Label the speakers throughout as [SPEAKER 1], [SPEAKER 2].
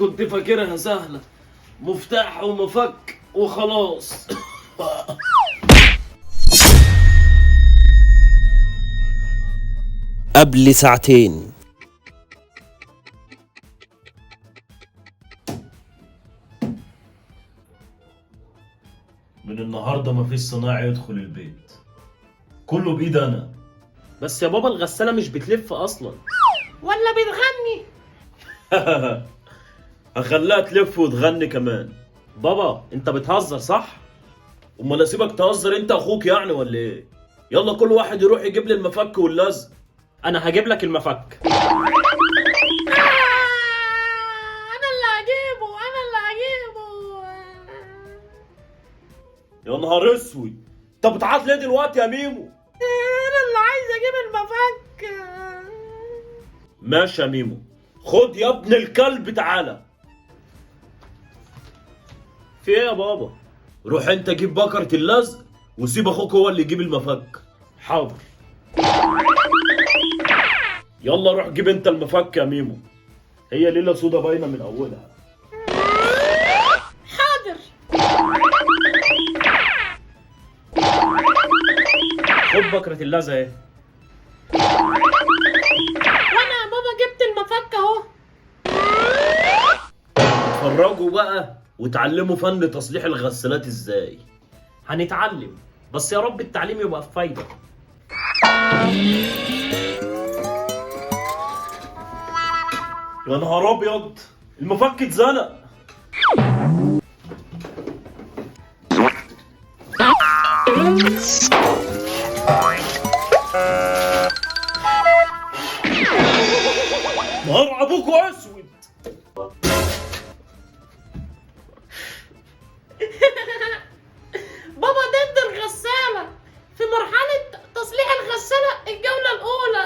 [SPEAKER 1] كنت فاكرها سهلة، مفتاح ومفك وخلاص.
[SPEAKER 2] قبل ساعتين.
[SPEAKER 1] من النهاردة مفيش صناعي يدخل البيت، كله بإيد أنا.
[SPEAKER 2] بس يا بابا الغسالة مش بتلف أصلا.
[SPEAKER 3] ولا بتغني؟
[SPEAKER 1] هخليها تلف وتغني كمان.
[SPEAKER 2] بابا أنت بتهزر صح؟
[SPEAKER 1] أمال أسيبك تهزر أنت أخوك يعني ولا إيه؟ يلا كل واحد يروح يجيب لي المفك واللزق.
[SPEAKER 2] أنا هجيب لك المفك.
[SPEAKER 3] انا اللي هجيبه، انا اللي هجيبه.
[SPEAKER 1] يا نهار اسود، أنت بتعيط ليه دلوقتي يا ميمو؟
[SPEAKER 3] انا اللي عايز اجيب المفك.
[SPEAKER 1] ماشي يا ميمو، خد يا ابن الكلب تعالى.
[SPEAKER 2] في إيه يا بابا؟
[SPEAKER 1] روح أنت جيب بكرة اللزق وسيب أخوك هو اللي يجيب المفك.
[SPEAKER 2] حاضر.
[SPEAKER 1] يلا روح جيب أنت المفك يا ميمو، هي ليلة سودا باينة من أولها.
[SPEAKER 3] حاضر.
[SPEAKER 2] خد بكرة اللزة إيه؟
[SPEAKER 3] وانا يا بابا جبت المفك اهو.
[SPEAKER 1] اتفرجوا بقى وتعلموا فن تصليح الغسالات ازاي.
[SPEAKER 2] هنتعلم، بس يا رب التعليم يبقى في فايدة.
[SPEAKER 1] يا نهار ابيض، المفك اتزنق. نهار ابوكوا اسود.
[SPEAKER 3] بابا ضد الغسالة في مرحلة تصليح الغسالة الجولة الأولى.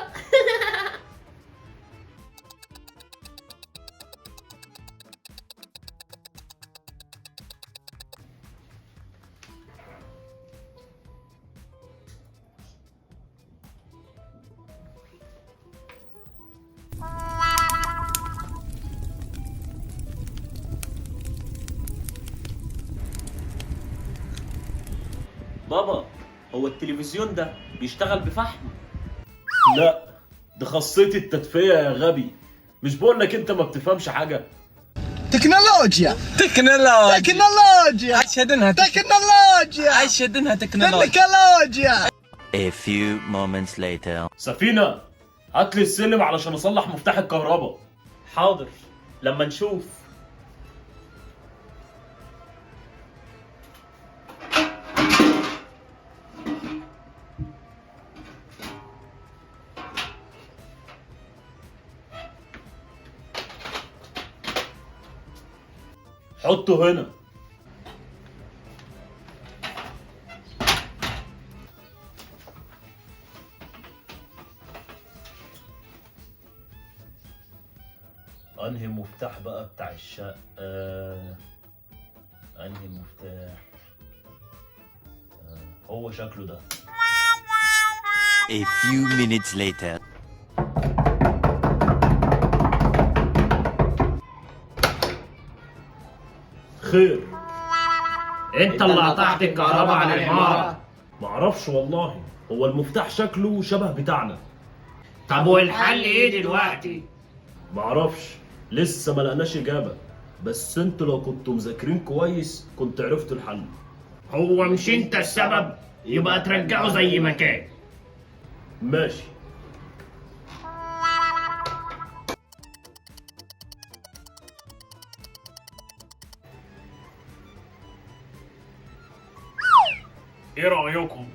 [SPEAKER 2] بابا هو التلفزيون ده بيشتغل بفحم؟
[SPEAKER 1] لا، دي خاصية التدفئة يا غبي. مش بقول لك انت ما بتفهمش حاجة.
[SPEAKER 4] تكنولوجيا
[SPEAKER 5] أشهد إنها
[SPEAKER 4] تكنولوجيا
[SPEAKER 6] A few moments later.
[SPEAKER 1] سفينة، هات لي السلم علشان اصلح مفتاح الكهرباء.
[SPEAKER 2] حاضر لما نشوف.
[SPEAKER 1] حطه هنا. انهي مفتاح بقى بتاع الشقة؟ انهي مفتاح؟ هو شكله ده.
[SPEAKER 6] A few minutes later.
[SPEAKER 1] خير.
[SPEAKER 3] انت اللي قطعت الكهرباء على العمارة.
[SPEAKER 1] معرفش والله، هو المفتاح شكله شبه بتاعنا.
[SPEAKER 3] طب والحل ايه دلوقتي؟
[SPEAKER 1] معرفش، لسه ما لقناش اجابة، بس انتوا لو كنتوا مذاكرين كويس كنت عرفتوا الحل.
[SPEAKER 3] هو مش انت السبب، يبقى ترجعه زي ما كان.
[SPEAKER 1] ماشي.
[SPEAKER 7] ايه رأيكم؟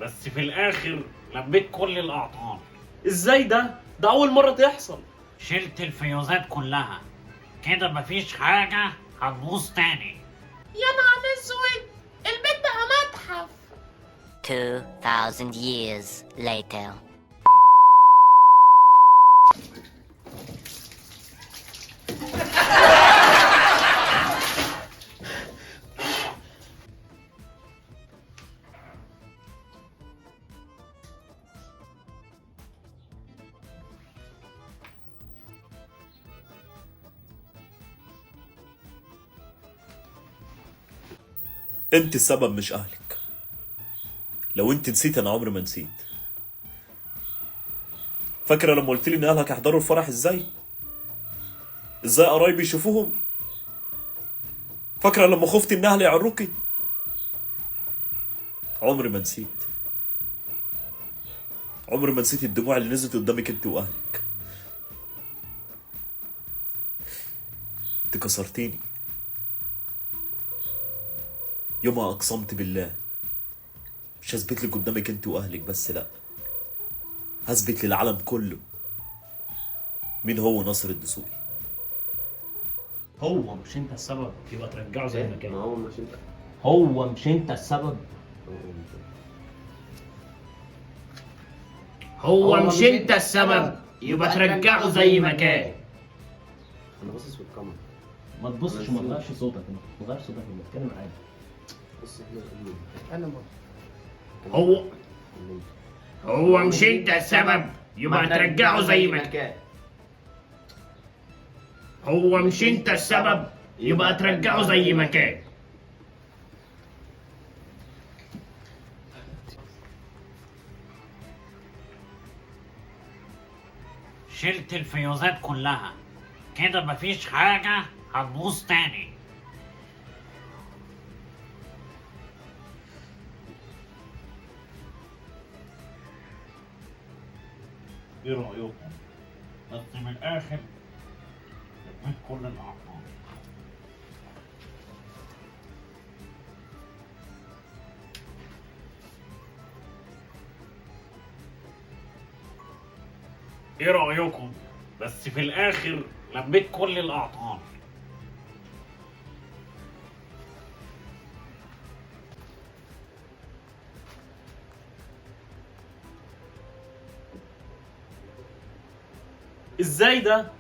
[SPEAKER 7] بس في الآخر لبيت كل الأعطال.
[SPEAKER 2] ازاي ده؟ ده أول مرة تحصل.
[SPEAKER 7] شلت الفيوزات كلها، كده مفيش حاجة هتبوظ تاني.
[SPEAKER 3] يا نهار اسود، البيت بقى متحف.
[SPEAKER 8] 2,000 years later.
[SPEAKER 5] انت السبب مش اهلك. لو انت نسيت انا عمري ما نسيت. فاكره لما قلت لي ان اهلك هيحضروا الفرح ازاي قرايبي يشوفوهم؟ فاكره لما خفت ان اهلي يعروكي؟ عمري ما نسيت. عمري ما نسيت الدموع اللي نزلت قدامك انت واهلك. انت كسرتيني. يومها اقسمت بالله مش هثبت لك قدامك انت واهلك بس، لا، هثبت للعالم كله مين هو ناصر الدسوقي.
[SPEAKER 2] هو مش انت السبب يبقى ترجعه زي ما كان.
[SPEAKER 1] ما هو مش انت.
[SPEAKER 2] هو مش انت السبب. هو مش انت السبب يبقى ترجعه زي ما كان.
[SPEAKER 1] انا باصص في الكاميرا.
[SPEAKER 2] ما تبصش وما تغيرش صوتك، ما تغيرش صوتك لما تتكلم عادي.
[SPEAKER 1] بص احنا قايلين.
[SPEAKER 3] انا
[SPEAKER 2] هو مش انت السبب يبقى ترجعه زي ما كان. هو مش انت السبب يبقى ترجعه زي ما كان.
[SPEAKER 7] شلت الفيوزات كلها، كده مفيش حاجة هتبوظ تاني. ايه رأيكم؟ بس من الآخر لميت كل الأعطال. ايه رأيكم؟ بس في الآخر لميت كل الأعطال.
[SPEAKER 2] ازاي ده؟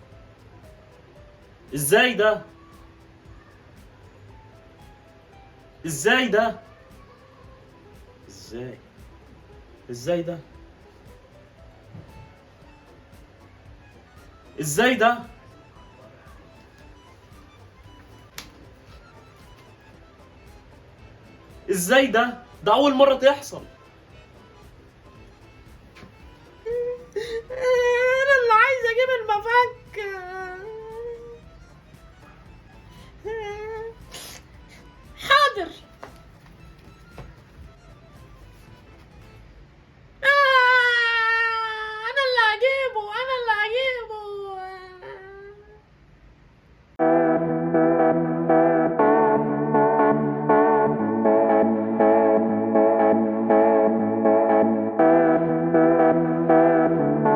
[SPEAKER 2] ازاي ده؟ ازاي ده؟ ازاي؟ ازاي ده؟ ازاي ده؟ ازاي ده؟ ده أول مرة تحصل.
[SPEAKER 3] انا اللي عايز اجيب المفك. حاضر.